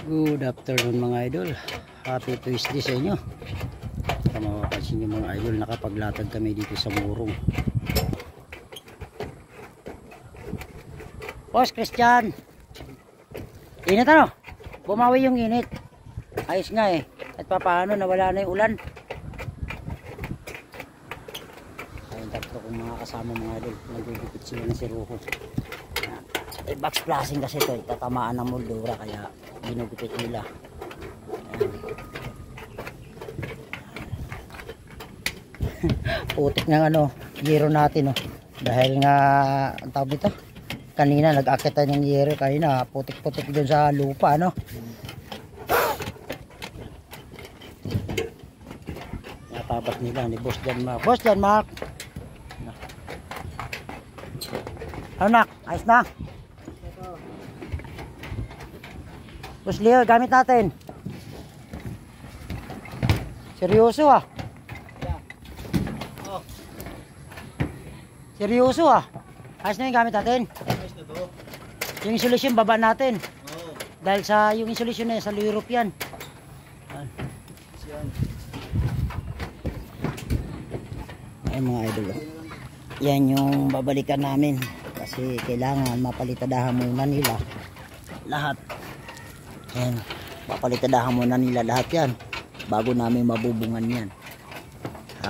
Good afternoon mga idol. Happy Tuesday sa inyo. Kung makapansin nyo mga idol, nakapaglatag kami dito sa Murong. Boss Christian, init ano? Bumawi yung init. Ayos nga eh. At papaano nawala na yung ulan. Ayun, tatlo kong mga kasama mga idol. Nagugupit sila na si Ruho. Box flashing kasi ito, tatamaan ng moldura kaya ginugupit nila. Putik ng yero natin dahil nga ang tawag dito, kanina nag-akit tayo ng yero, kanina putik-putik dun sa lupa natabas nila ni Boss Janmark. Boss Janmark, ano nak? Ayos na? Boss Leo, gamit natin. Seryoso ah. Oh. Seryoso ah. Ayos na yung gamit natin. Ayos na to. Yung insulation baba natin. Oo. Dahil sa yung insulation na sa Europe yan. Ay mga idol. Yan yung babalikan namin. Kasi kailangan mapalitadahan muna nila lahat. Yan, papalitadahan muna nila lahat yan bago namin mabubungan yan.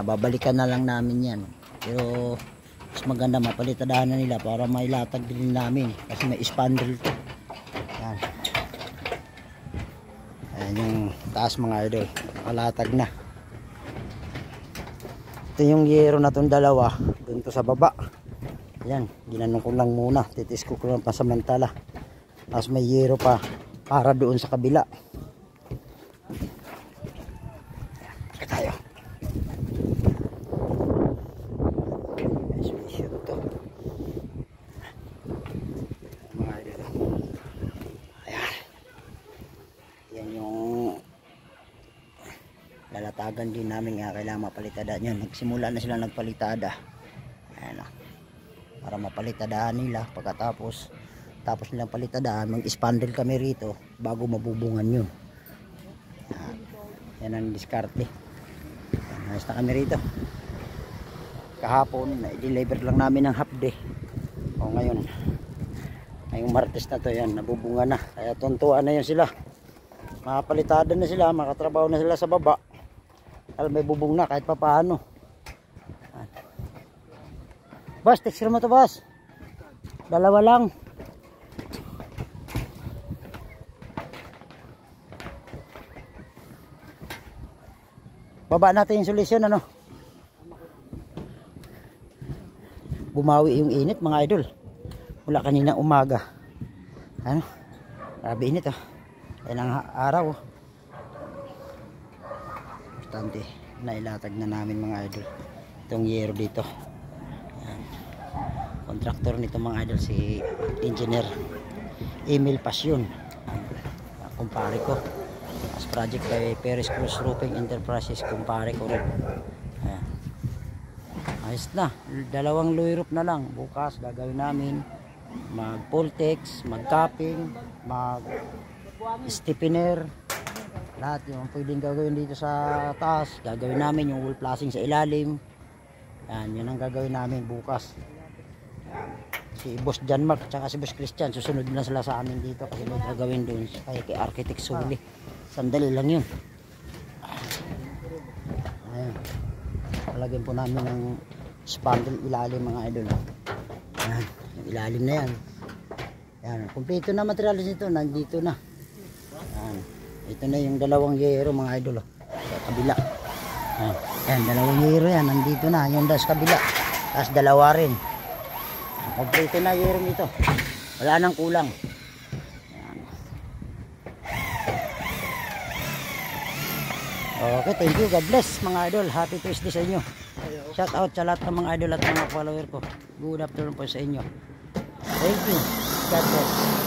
Babalikan na lang namin yan, pero mas maganda mapalitadahan na nila para mailatag din namin kasi may spandrel to. Yan. Ayan yung taas mga idol, malatag na. Ito yung yero na itong dalawa dun to sa baba. Yan, ginanong ko lang muna, titis ko lang pasamantala, tapos may yero pa para doon sa kabila. Ayan tayo. Isolation to. Mga idol. Ayan. Yan yung lalatagan din namin nga, kailangan mapalitada yun. Nagsimula na sila nagpalitada. Ayan, para mapalitadahan nila pagkatapos nilang palitadaan, mag-spandrel kami rito bago mabubungan yun. Yan ang diskarte. Ayos na kami rito. Kahapon i-deliver lang namin ng half day. O ngayon, ngayong Martes na to, yan nabubunga na, kaya tuntuan na yun sila. Makapalitada na sila, makatrabaho na sila sa baba. Alam, may bubong na kahit pa paano. Boss, texture mo to boss. Dalawa lang. Baba natin yung solusyon bumawi yung init mga idol mula kanina umaga. Grabe init yan ang araw importante nailatag na namin mga idol itong yero dito. Yan. Kontraktor nito mga idol si Engineer Emil Pasyon, kumpare ko. As project kay Perez Cruz Roofing Enterprises, kumpare ko rin. Ayan. Ayos na, dalawang low roof na lang. Bukas gagawin namin mag Poltex, mag capping, mag stiffener, lahat yung pwedeng gagawin dito sa taas gagawin namin. Yung wall flashing sa ilalim, yan, yun ang gagawin namin bukas. Si Boss Janmark at si Boss Christian susunod na sila sa amin dito kasi may gagawin doon kay Architect Suli. Sandali lang yun. Ayan, palagyan po namin ng spandrel ilalim mga idol. Ayan, yung ilalim na yan. Ayan, kumpleto na materialis nito, nandito na. Ayan, ito na yung dalawang yero mga idol sa kabila. Ayan, dalawang yero yan, nandito na yung sa kabila, tapos dalawa rin. Kompleto na yero nito, wala nang kulang. Okay, thank you, God bless mga idol. Happy Tuesday sa inyo. Shout out sa lahat ng mga idol at mga follower ko. Good afternoon po sa inyo. Thank you, God bless.